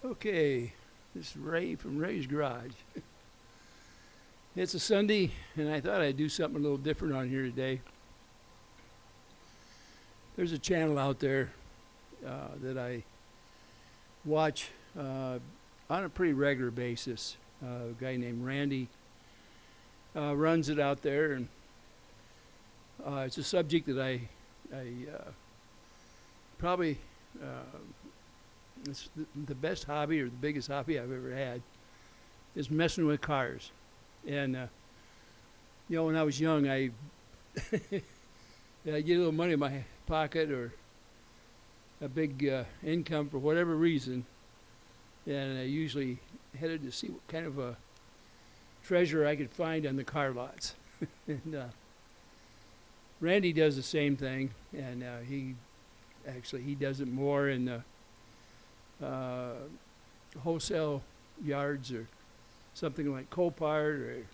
Okay, this is Ray from Ray's Garage. It's a Sunday, and I thought I'd do something a little different on here today. There's a channel out there that I watch on a pretty regular basis. A guy named Randy runs it out there, and it's a subject that I probably it's the best hobby or the biggest hobby I've ever had is messing with cars. And when I was young, I get a little money in my pocket or a big income for whatever reason, and I usually headed to see what kind of a treasure I could find on the car lots. And Randy does the same thing, and he does it more in the wholesale yards or something like Copart or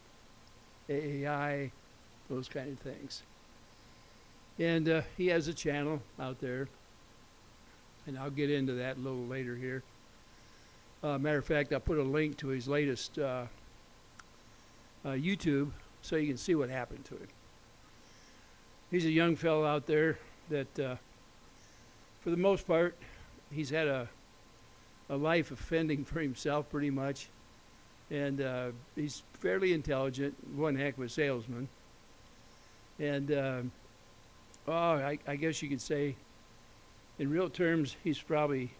AAI, those kind of things. And he has a channel out there, and I'll get into that a little later here. Matter of fact, I'll put a link to his latest YouTube so you can see what happened to him. He's a young fellow out there that, for the most part, he's had a life of fending for himself pretty much. And he's fairly intelligent, one heck of a salesman. And I guess you could say, in real terms, he's probably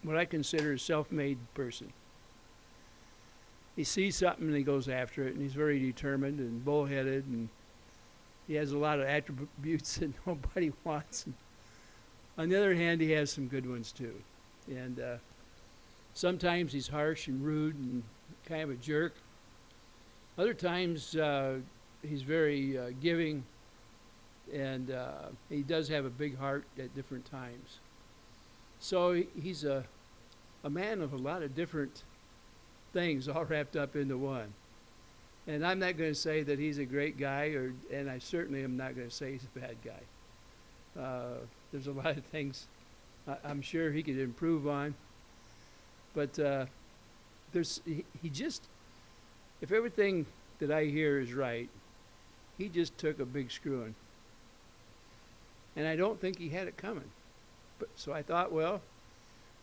what I consider a self-made person. He sees something and he goes after it, and he's very determined and bullheaded, and he has a lot of attributes that nobody wants. And on the other hand, he has some good ones too. And sometimes he's harsh and rude and kind of a jerk. Other times he's very giving, and he does have a big heart at different times. So he's a man of a lot of different things all wrapped up into one. And I'm not going to say that he's a great guy, and I certainly am not going to say he's a bad guy. There's a lot of things I'm sure he could improve on. But he just, if everything that I hear is right, he just took a big screwing. And I don't think he had it coming. So I thought, well,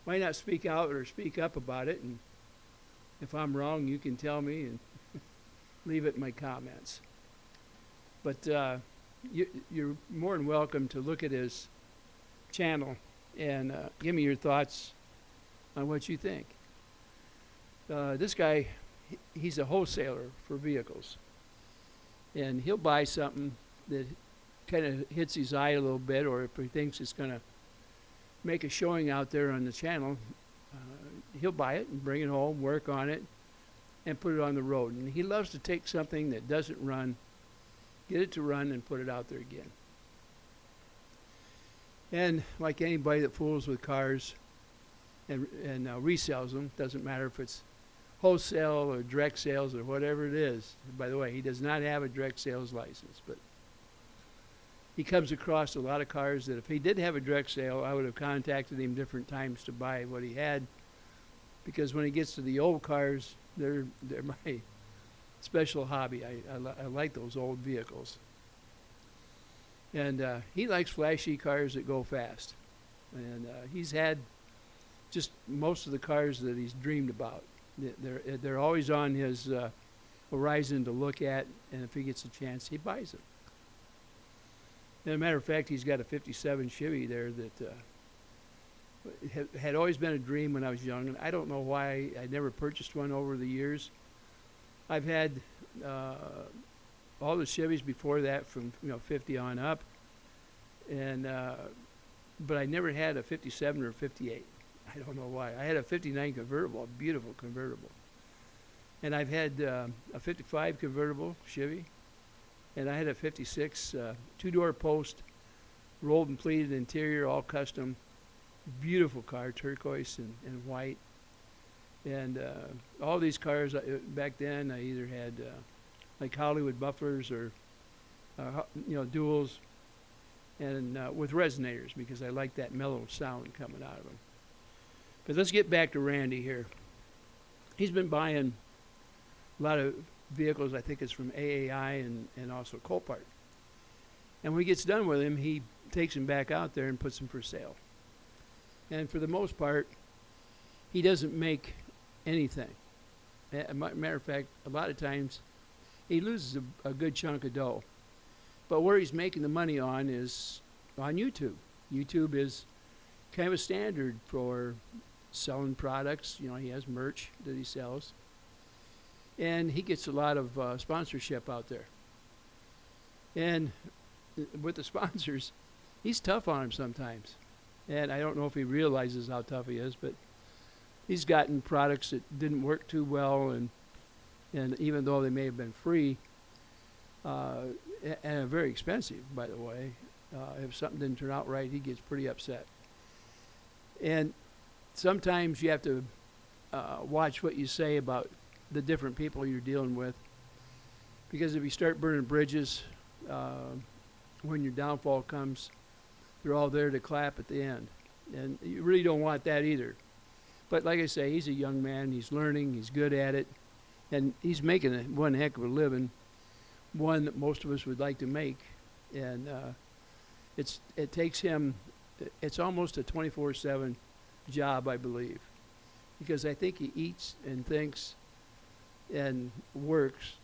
why not speak out or speak up about it? And if I'm wrong, you can tell me and leave it in my comments. But you're more than welcome to look at his channel and give me your thoughts on what you think. This guy, he's a wholesaler for vehicles. And he'll buy something that kind of hits his eye a little bit, or if he thinks it's going to make a showing out there on the channel, he'll buy it and bring it home, work on it, and put it on the road. And he loves to take something that doesn't run, get it to run, and put it out there again. And like anybody that fools with cars and resells them, doesn't matter if it's wholesale or direct sales or whatever it is. By the way, he does not have a direct sales license, but he comes across a lot of cars that if he did have a direct sale, I would have contacted him different times to buy what he had, because when he gets to the old cars, they're my special hobby. I like those old vehicles. And he likes flashy cars that go fast. And he's had just most of the cars that he's dreamed about. They're always on his horizon to look at, and if he gets a chance, he buys them. As a matter of fact, he's got a 57 Chevy there that had always been a dream when I was young, and I don't know why I never purchased one over the years. I've had all the Chevys before that from 50 on up, and but I never had a 57 or a 58. I don't know why. I had a 59 convertible, a beautiful convertible, and I've had a 55 convertible Chevy, and I had a 56 two-door post, rolled and pleated interior, all custom, beautiful car, turquoise and white. And all these cars back then, I either had like Hollywood mufflers or duals, and with resonators, because I like that mellow sound coming out of them. But let's get back to Randy here. He's been buying a lot of vehicles. I think it's from AAI and also Copart. And when he gets done with him, he takes him back out there and puts them for sale. And for the most part, he doesn't make anything. Matter of fact, a lot of times he loses a good chunk of dough. But where he's making the money on is on YouTube. YouTube is kind of a standard for selling products. You know, he has merch that he sells. And he gets a lot of sponsorship out there. And with the sponsors, he's tough on them sometimes. And I don't know if he realizes how tough he is, but he's gotten products that didn't work too well, and even though they may have been free, and are very expensive, by the way, if something didn't turn out right, he gets pretty upset. And sometimes you have to watch what you say about the different people you're dealing with, because if you start burning bridges, when your downfall comes, they're all there to clap at the end. And you really don't want that either. But like I say, he's a young man. He's learning. He's good at it. And he's making one heck of a living, one that most of us would like to make. And it takes him, it's almost a 24/7 job, I believe. Because I think he eats and thinks and works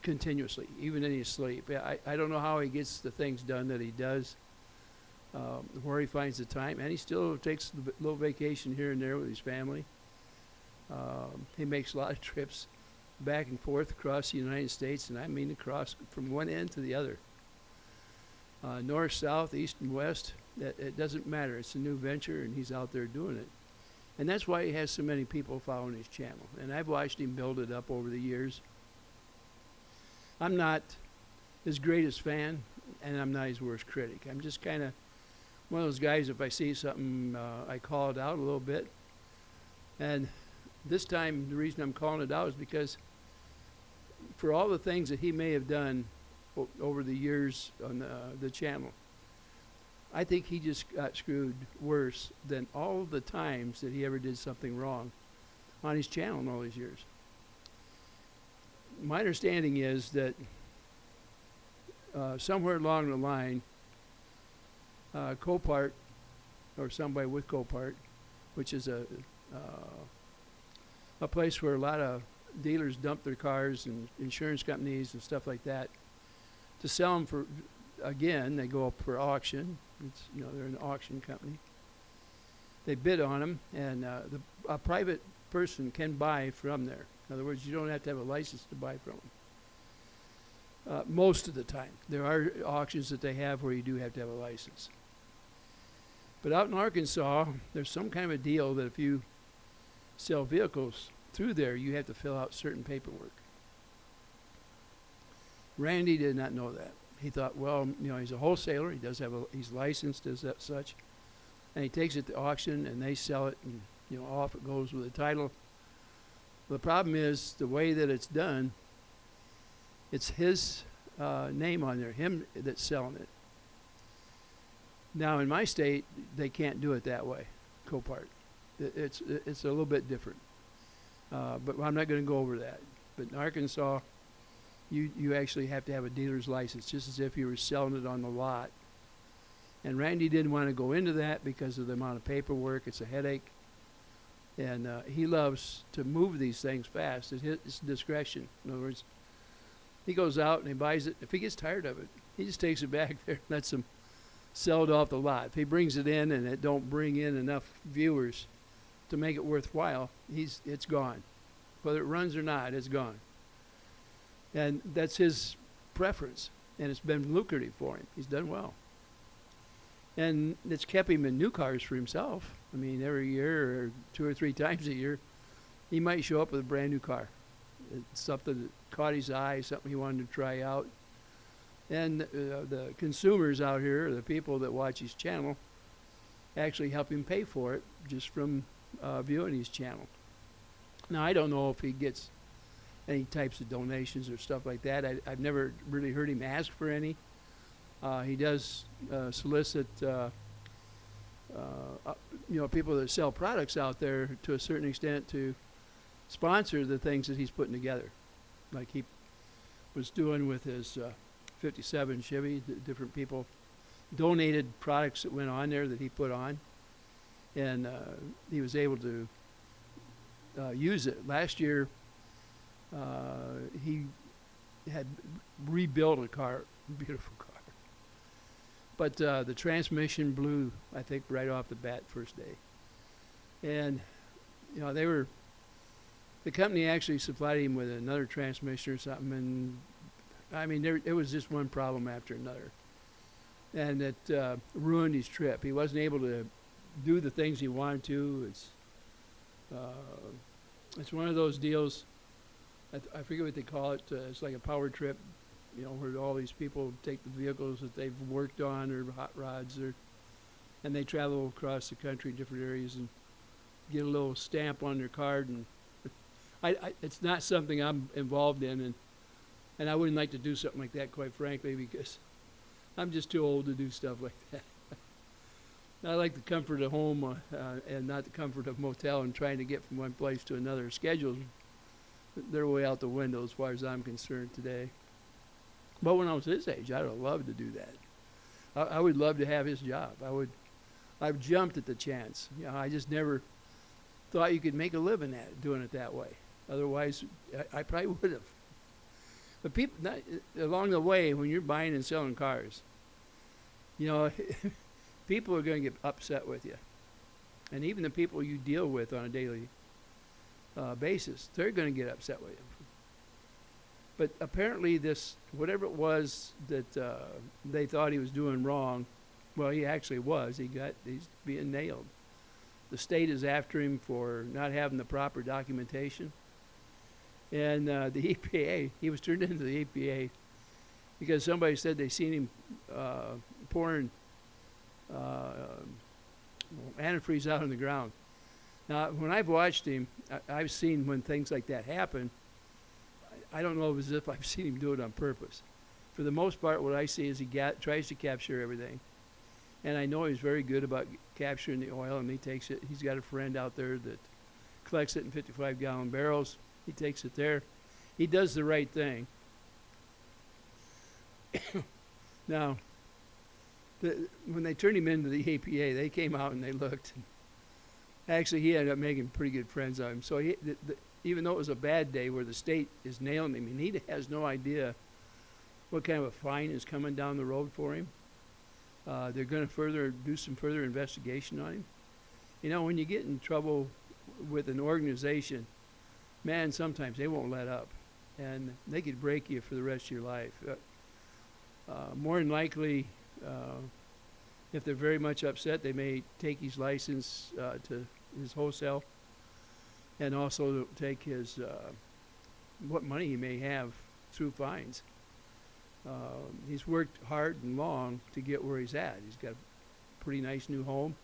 continuously, even in his sleep. I don't know how he gets the things done that he does, where he finds the time, and he still takes a little vacation here and there with his family. He makes a lot of trips back and forth across the United States, and I mean across from one end to the other. North, south, east, and west, it doesn't matter. It's a new venture, and he's out there doing it. And that's why he has so many people following his channel. And I've watched him build it up over the years. I'm not his greatest fan, and I'm not his worst critic. I'm just kind of one of those guys, if I see something, I call it out a little bit. And this time, the reason I'm calling it out is because for all the things that he may have done over the years on the channel, I think he just got screwed worse than all the times that he ever did something wrong on his channel in all these years. My understanding is that somewhere along the line, Copart, or somebody with Copart, which is a place where a lot of dealers dump their cars and insurance companies and stuff like that, to sell them for, again, they go up for auction. It's, you know, they're an auction company. They bid on them, and a private person can buy from there. In other words, you don't have to have a license to buy from them. Most of the time. There are auctions that they have where you do have to have a license. But out in Arkansas, there's some kind of a deal that if you sell vehicles through there, you have to fill out certain paperwork. Randy did not know that. He thought, well, you know, he's a wholesaler. He does have he's licensed as that such. And he takes it to auction, and they sell it, and, you know, off it goes with a title. The problem is the way that it's done, it's his name on there, him that's selling it. Now, in my state, they can't do it that way, Copart. It's a little bit different. But I'm not going to go over that. But in Arkansas, you actually have to have a dealer's license, just as if you were selling it on the lot. And Randy didn't want to go into that because of the amount of paperwork. It's a headache. And he loves to move these things fast at his discretion. In other words, he goes out and he buys it. If he gets tired of it, he just takes it back there and lets them sell it off the lot. If he brings it in and it don't bring in enough viewers to make it worthwhile, it's gone. Whether it runs or not, it's gone. And that's his preference. And it's been lucrative for him. He's done well. And it's kept him in new cars for himself. I mean, every year or 2 or 3 times a year, he might show up with a brand new car. It's something that caught his eye, something he wanted to try out. And the consumers out here, the people that watch his channel, actually help him pay for it just from viewing his channel. Now, I don't know if he gets any types of donations or stuff like that. I've never really heard him ask for any. He does solicit people that sell products out there to a certain extent to sponsor the things that he's putting together. Like he was doing with his 57 Chevy, different people donated products that went on there that he put on. And he was able to use it. Last year, he had rebuilt a car, beautiful car. But the transmission blew, I think, right off the bat first day. And, the company actually supplied him with another transmission or something. And, I mean, it was just one problem after another. And it ruined his trip. He wasn't able to do the things he wanted to. It's one of those deals, I forget what they call it. It's like a power trip, where all these people take the vehicles that they've worked on or hot rods, and they travel across the country, different areas, and get a little stamp on their card. And it's not something I'm involved in, and I wouldn't like to do something like that, quite frankly, because I'm just too old to do stuff like that. I like the comfort of home and not the comfort of motel and trying to get from one place to another. Schedules, they're way out the window as far as I'm concerned today. But when I was his age, I'd have loved to do that. I would love to have his job. I've jumped at the chance. I just never thought you could make a living at it, doing it that way. Otherwise, I probably would have. But people, along the way, when you're buying and selling cars, people are going to get upset with you. And even the people you deal with on a daily basis, they're going to get upset with you. But apparently whatever it was that they thought he was doing wrong, well, he actually was. He's being nailed. The state is after him for not having the proper documentation. And the EPA, he was turned into the EPA because somebody said they seen him pouring antifreeze out on the ground. Now, when I've watched him, I've seen when things like that happen. I don't know as if I've seen him do it on purpose. For the most part, what I see is he tries to capture everything. And I know he's very good about capturing the oil, and he takes it. He's got a friend out there that collects it in 55-gallon barrels. He takes it there. He does the right thing. Now, when they turned him into the EPA, they came out and they looked. Actually, he ended up making pretty good friends of him. So even though it was a bad day where the state is nailing him, and he has no idea what kind of a fine is coming down the road for him. They're going to do some further investigation on him. When you get in trouble with an organization, man, sometimes they won't let up. And they could break you for the rest of your life. More than likely, if they're very much upset, they may take his license to his wholesale, and also take his what money he may have through fines. He's worked hard and long to get where he's at. He's got a pretty nice new home,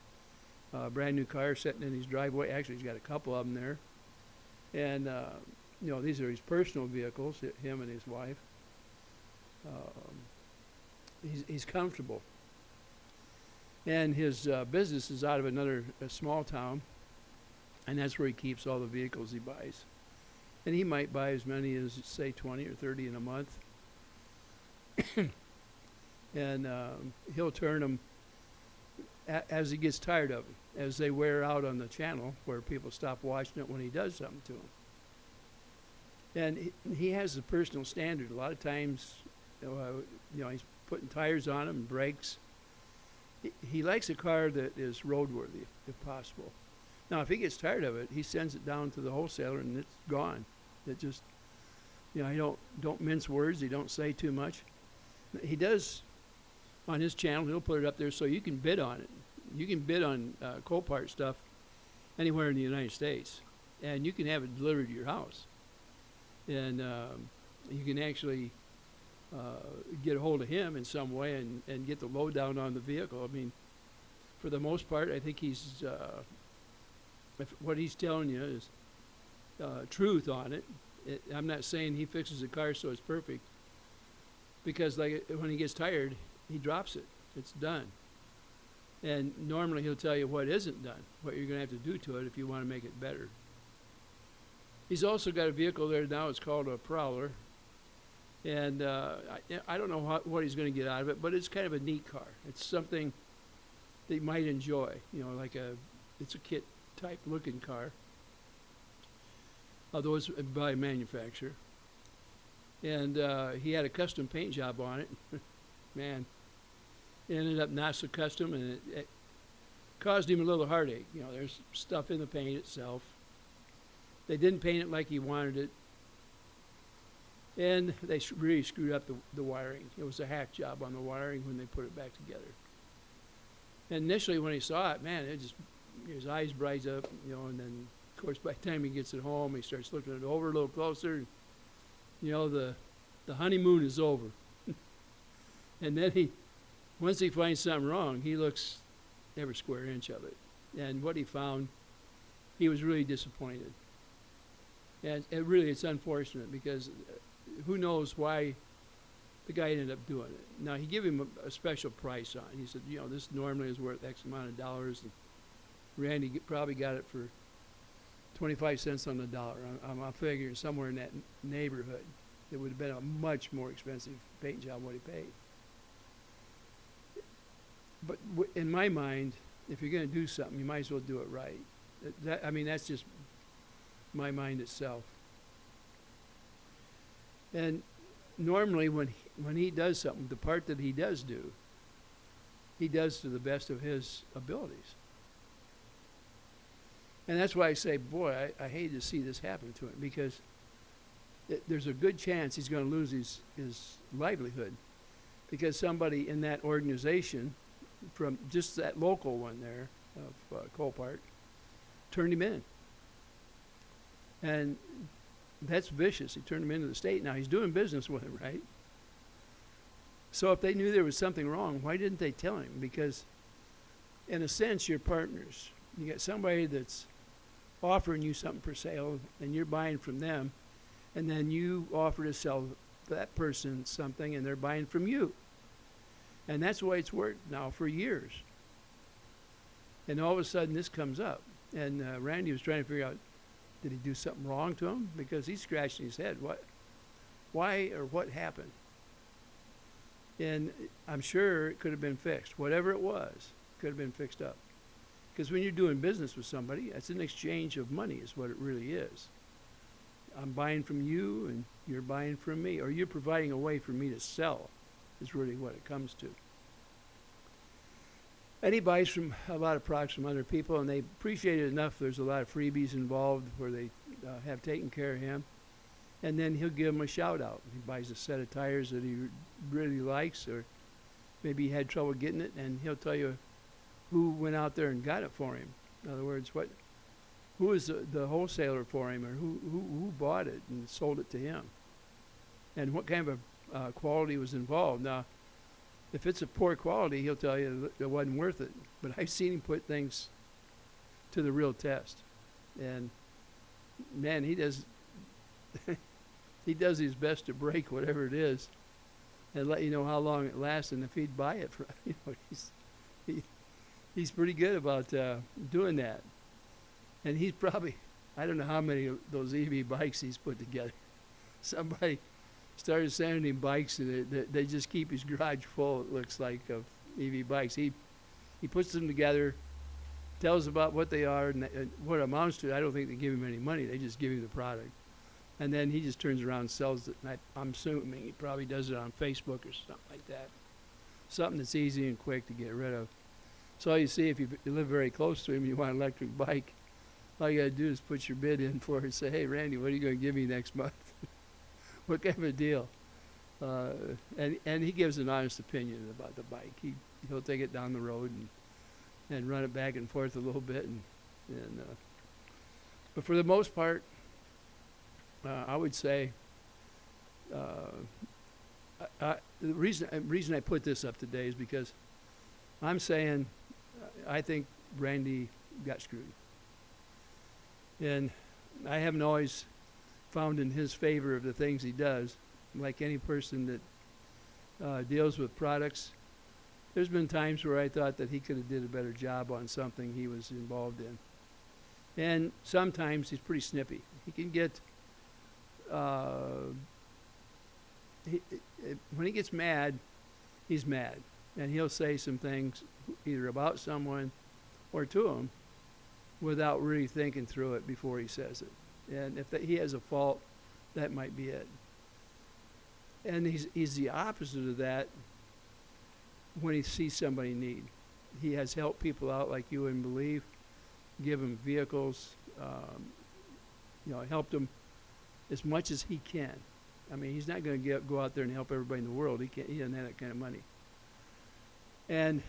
brand new car sitting in his driveway. Actually, he's got a couple of them there, and these are his personal vehicles, him and his wife. He's comfortable. And his business is out of a small town, and that's where he keeps all the vehicles he buys. And he might buy as many as, say, 20 or 30 in a month. And he'll turn them as he gets tired of them, as they wear out on the channel where people stop watching it when he does something to them. And he has a personal standard. A lot of times, he's putting tires on them and brakes. He likes a car that is roadworthy, if possible. Now, if he gets tired of it, he sends it down to the wholesaler, and it's gone. It just, he don't mince words. He don't say too much. He does, on his channel, he'll put it up there so you can bid on it. You can bid on Copart stuff anywhere in the United States, and you can have it delivered to your house. And you can actually get a hold of him in some way and get the lowdown on the vehicle. I mean, for the most part, I think he's, if what he's telling you is truth on it. I'm not saying he fixes the car so it's perfect, because when he gets tired, he drops it. It's done. And normally he'll tell you what isn't done, what you're going to have to do to it if you want to make it better. He's also got a vehicle there now. It's called a Prowler. And I don't know what he's going to get out of it, but it's kind of a neat car. It's something that you might enjoy. You know, it's a kit type looking car, although it's by a manufacturer. And he had a custom paint job on it. Man, it ended up not so custom, and it caused him a little heartache. You know, there's stuff in the paint itself. They didn't paint it like he wanted it. And they really screwed up the wiring. It was a hack job on the wiring when they put it back together. And initially when he saw it, man, his eyes brighten up, you know, and then, of course, by the time he gets it home, he starts looking it over a little closer. You know, the honeymoon is over. And then once he finds something wrong, he looks every square inch of it. And what he found, he was really disappointed. And it's unfortunate because who knows why the guy ended up doing it. Now, he gave him a special price on it. He said, you know, this normally is worth X amount of dollars. And Randy probably got it for 25 cents on the dollar. I'm figuring somewhere in that neighborhood. It would have been a much more expensive paint job what he paid. But in my mind, if you're going to do something, you might as well do it right. That's just my mind itself. And normally when he does something, the part that he does do, he does to the best of his abilities. And that's why I say, boy, I hate to see this happen to him, because there's a good chance he's going to lose his livelihood, because somebody in that organization, from just that local one there of Cole Park, turned him in. And that's vicious. He turned him into the state. Now, he's doing business with him, right? So if they knew there was something wrong, why didn't they tell him? Because, in a sense, you're partners. You got somebody that's offering you something for sale, and you're buying from them, and then you offer to sell that person something, and they're buying from you. And that's the way it's worked now for years. And all of a sudden, this comes up. And Randy was trying to figure out, did he do something wrong to him? Because he's scratching his head. Why or what happened? And I'm sure it could have been fixed. Whatever it was, could have been fixed up. Because when you're doing business with somebody, it's an exchange of money is what it really is. I'm buying from you and you're buying from me. Or you're providing a way for me to sell is really what it comes to. And he buys from a lot of products from other people, and they appreciate it enough. There's a lot of freebies involved where they have taken care of him. And then he'll give him a shout out. He buys a set of tires that he really likes, or maybe he had trouble getting it, and he'll tell you who went out there and got it for him. In other words, who was the wholesaler for him, or who bought it and sold it to him, and what kind of quality was involved. Now, if it's a poor quality, he'll tell you it wasn't worth it. But I've seen him put things to the real test. And, man, he does his best to break whatever it is and let you know how long it lasts, and if he'd buy it. He's pretty good about doing that. And he's probably, I don't know how many of those EV bikes he's put together. Somebody started sending him bikes, and they just keep his garage full, it looks like, of EV bikes. He puts them together, tells about what they are and what it amounts to. I don't think they give him any money. They just give him the product. And then he just turns around and sells it. And I'm assuming he probably does it on Facebook or something like that. Something that's easy and quick to get rid of. So you see, if you live very close to him and you want an electric bike, all you got to do is put your bid in for it and say, hey, Randy, what are you going to give me next month? What kind of a deal? And he gives an honest opinion about the bike. He'll take it down the road and run it back and forth a little bit. But for the most part, I would say the reason I put this up today is because I'm saying I think Randy got screwed. And I haven't always found in his favor of the things he does. Like any person that deals with products, there's been times where I thought that he could have did a better job on something he was involved in. And sometimes he's pretty snippy. He can get, he, when he gets mad, he's mad. And he'll say some things either about someone or to them without really thinking through it before he says it. And if he has a fault, that might be it. And he's the opposite of that when he sees somebody in need. He has helped people out like you wouldn't believe, give them vehicles, helped them as much as he can. I mean, he's not going to go out there and help everybody in the world. He can't. He doesn't have that kind of money. And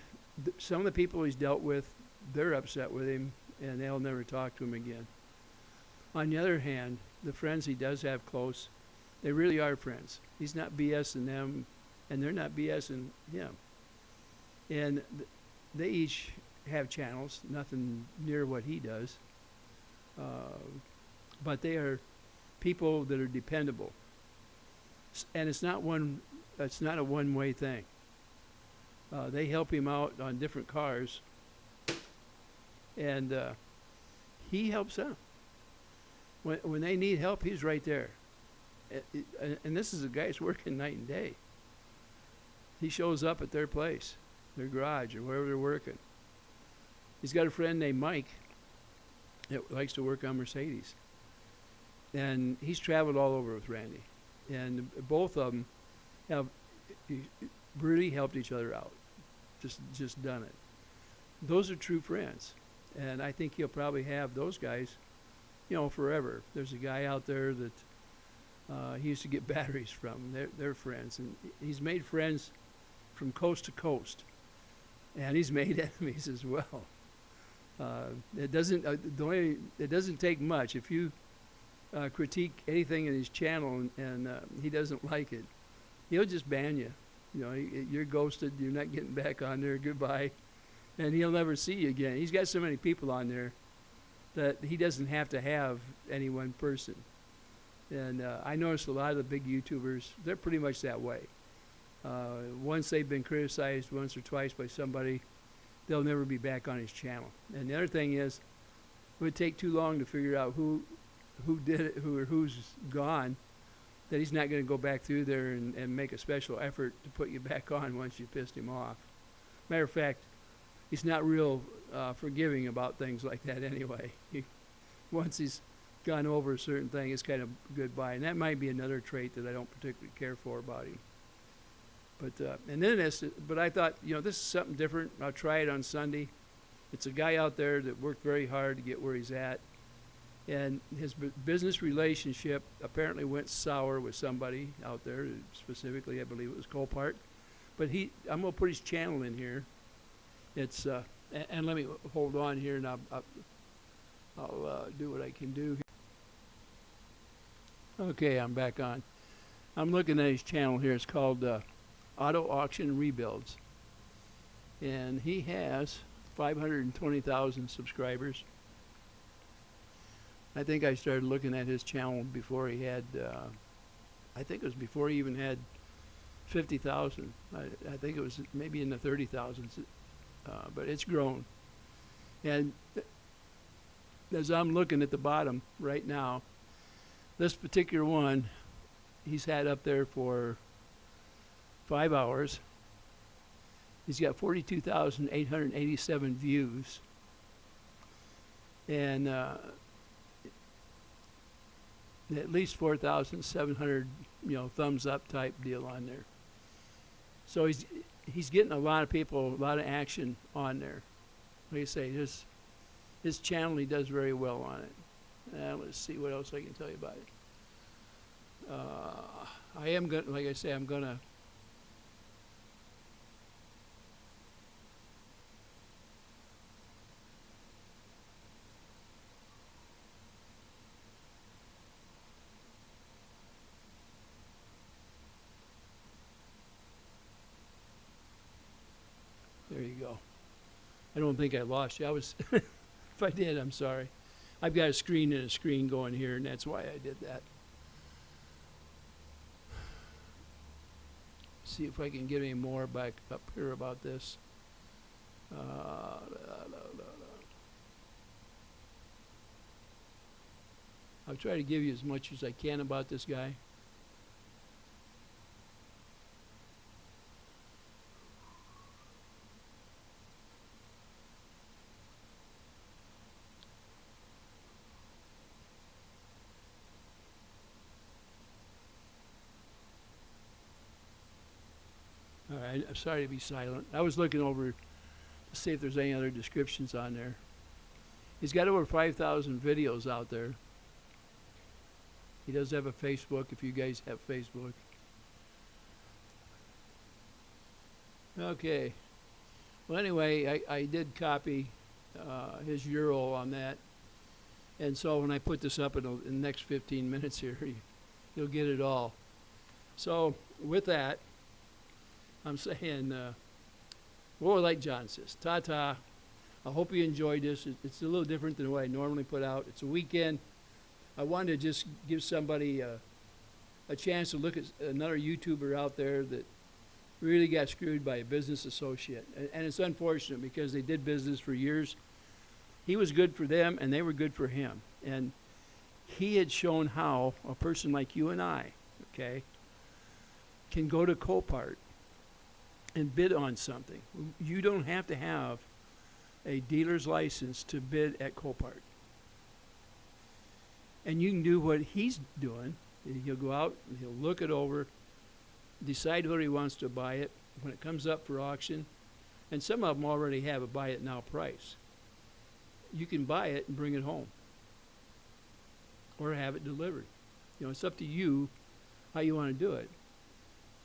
some of the people he's dealt with, they're upset with him, and they'll never talk to him again. On the other hand, the friends he does have close, they really are friends. He's not BSing them, and they're not BSing him. And they each have channels, nothing near what he does. But they are people that are dependable. And it's not a one-way thing. They help him out on different cars, and he helps them. When they need help, he's right there. And this is a guy that's working night and day. He shows up at their place, their garage, or wherever they're working. He's got a friend named Mike that likes to work on Mercedes. And he's traveled all over with Randy. And both of them have really helped each other out. Just done it. Those are true friends. And I think he'll probably have those guys, forever. There's a guy out there that he used to get batteries from. They're friends. And he's made friends from coast to coast. And he's made enemies as well. It doesn't take much. If you critique anything in his channel and he doesn't like it, he'll just ban you. You're ghosted. You're not getting back on there. Goodbye. And he'll never see you again. He's got so many people on there that he doesn't have to have any one person. And I noticed a lot of the big YouTubers, they're pretty much that way. Once they've been criticized once or twice by somebody, they'll never be back on his channel. And the other thing is, it would take too long to figure out who did it, who's gone, that he's not going to go back through there and make a special effort to put you back on once you pissed him off. Matter of fact, he's not real forgiving about things like that anyway. Once he's gone over a certain thing, it's kind of goodbye. And that might be another trait that I don't particularly care for about him. But I thought, this is something different. I'll try it on Sunday. It's a guy out there that worked very hard to get where he's at. And his business relationship apparently went sour with somebody out there. Specifically, I believe it was Copart. But I'm going to put his channel in here. It's and let me hold on here, and I'll do what I can do here. Okay, I'm back on. I'm looking at his channel here. It's called Auto Auction Rebuilds. And he has 520,000 subscribers. I think I started looking at his channel before he had, I think it was before he even had 50,000. I think it was maybe in the 30,000s, but it's grown. And as I'm looking at the bottom right now, this particular one, he's had up there for 5 hours. He's got 42,887 views. And at least 4,700, thumbs up type deal on there. So he's getting a lot of people, a lot of action on there. Like I say, his channel, he does very well on it. Let's see what else I can tell you about it. I am going, like I say, I'm going to. There you go. I don't think I lost you. If I did, I'm sorry. I've got a screen and a screen going here, and that's why I did that. see if I can get any more back up here about this. La, la, la. I'll try to give you as much as I can about this guy. All right, I'm sorry to be silent. I was looking over to see if there's any other descriptions on there. He's got over 5,000 videos out there. He does have a Facebook, if you guys have Facebook. Okay. Well, anyway, I did copy his URL on that. And so when I put this up in the next 15 minutes here, you'll get it all. So with that, I'm saying, well, like John says, ta-ta. I hope you enjoyed this. It's a little different than what I normally put out. It's a weekend. I wanted to just give somebody a chance to look at another YouTuber out there that really got screwed by a business associate. And it's unfortunate because they did business for years. He was good for them, and they were good for him. And he had shown how a person like you and I, okay, can go to Copart and bid on something. You don't have to have a dealer's license to bid at Copart. And you can do what he's doing. He'll go out and he'll look it over, decide whether he wants to buy it when it comes up for auction. And some of them already have a buy it now price. You can buy it and bring it home or have it delivered. You know, it's up to you how you want to do it.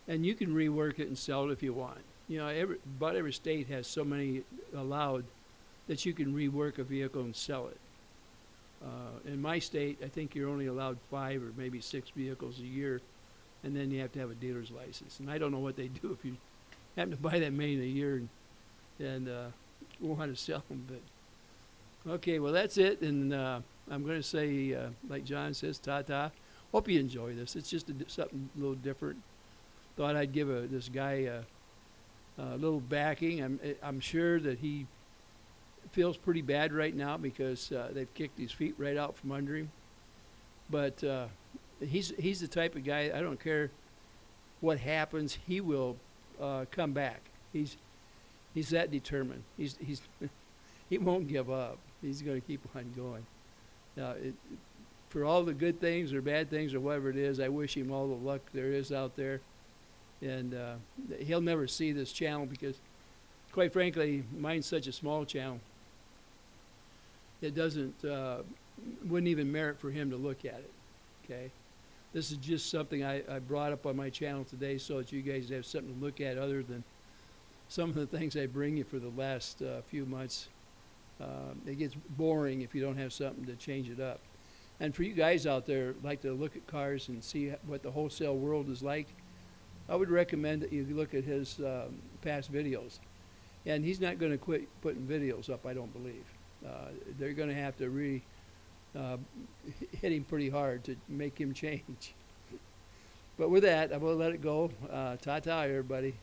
And you can rework it and sell it if you want. You know, about every state has so many allowed that you can rework a vehicle and sell it. In my state, I think you're only allowed 5 or maybe 6 vehicles a year, and then you have to have a dealer's license. And I don't know what they do if you happen to buy that many in a year and want to sell them. But okay, well that's it. And I'm going to say, like John says, ta-ta. Hope you enjoy this. It's just something a little different. Thought I'd give this guy a little backing. I'm sure that he feels pretty bad right now because they've kicked his feet right out from under him. But he's the type of guy, I don't care what happens, he will come back. He's that determined. He won't give up. He's going to keep on going. Now, for all the good things or bad things or whatever it is, I wish him all the luck there is out there. And he'll never see this channel because, quite frankly, mine's such a small channel. It wouldn't even merit for him to look at it, okay? This is just something I brought up on my channel today so that you guys have something to look at other than some of the things I bring you for the last few months. It gets boring if you don't have something to change it up. And for you guys out there like to look at cars and see what the wholesale world is like, I would recommend that you look at his past videos. And he's not going to quit putting videos up, I don't believe. They're going to have to really hit him pretty hard to make him change. But with that, I will let it go. Ta-ta, everybody.